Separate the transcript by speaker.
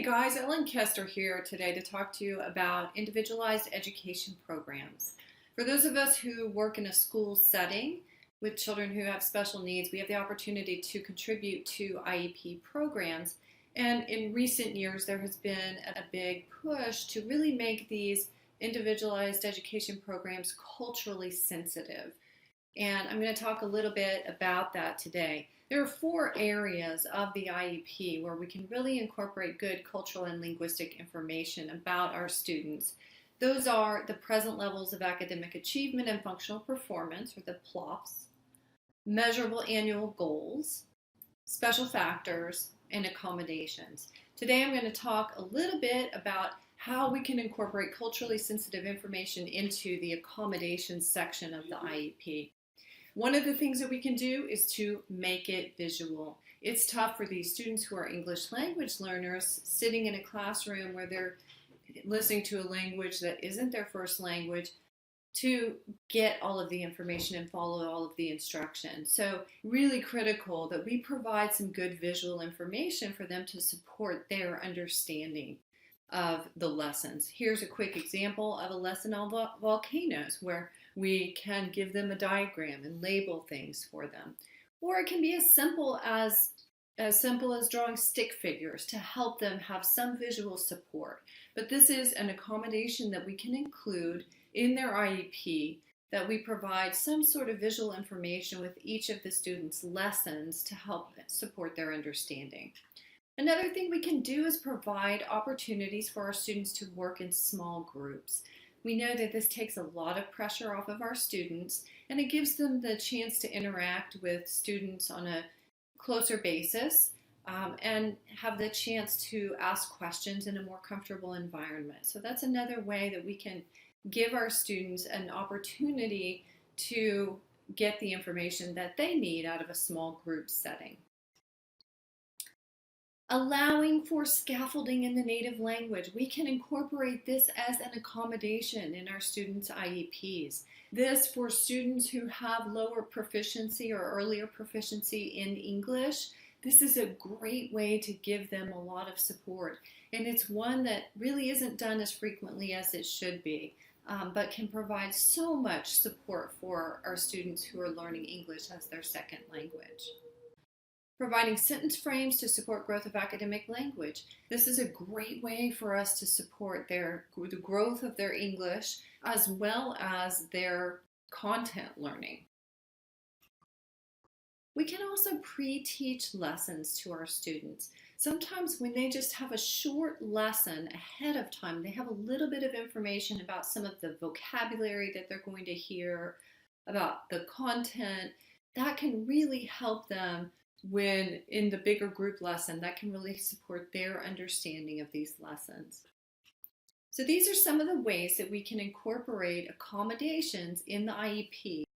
Speaker 1: guys, Ellen Kester here today to talk to you about individualized education programs. For those of us who work in a school setting with children who have special needs, we have the opportunity to contribute to IEP programs. And in recent years, there has been a big push to really make these individualized education programs culturally sensitive. And I'm going to talk a little bit about that today. There are 4 areas of the IEP where we can really incorporate good cultural and linguistic information about our students. Those are the present levels of academic achievement and functional performance, or the PLOPs, measurable annual goals, special factors, and accommodations. Today I'm going to talk a little bit about how we can incorporate culturally sensitive information into the accommodations section of the IEP. One of the things that we can do is to make it visual. It's tough for these students who are English language learners sitting in a classroom where they're listening to a language that isn't their first language to get all of the information and follow all of the instructions. So really critical that we provide some good visual information for them to support their understanding of the lessons. Here's a quick example of a lesson on volcanoes where we can give them a diagram and label things for them. Or it can be as simple as drawing stick figures to help them have some visual support. But this is an accommodation that we can include in their IEP, that we provide some sort of visual information with each of the students' lessons to help support their understanding. Another thing we can do is provide opportunities for our students to work in small groups. We know that this takes a lot of pressure off of our students, and it gives them the chance to interact with students on a closer basis and have the chance to ask questions in a more comfortable environment. So that's another way that we can give our students an opportunity to get the information that they need out of a small group setting. Allowing for scaffolding in the native language. We can incorporate this as an accommodation in our students' IEPs. This for students who have lower proficiency or earlier proficiency in English. This is a great way to give them a lot of support. And it's one that really isn't done as frequently as it should be, but can provide so much support for our students who are learning English as their second language. Providing sentence frames to support growth of academic language. This is a great way for us to support the growth of their English as well as their content learning. We can also pre-teach lessons to our students. Sometimes when they just have a short lesson ahead of time, they have a little bit of information about some of the vocabulary that they're going to hear, about the content, that can really help them when in the bigger group lesson, that can really support their understanding of these lessons. So these are some of the ways that we can incorporate accommodations in the IEP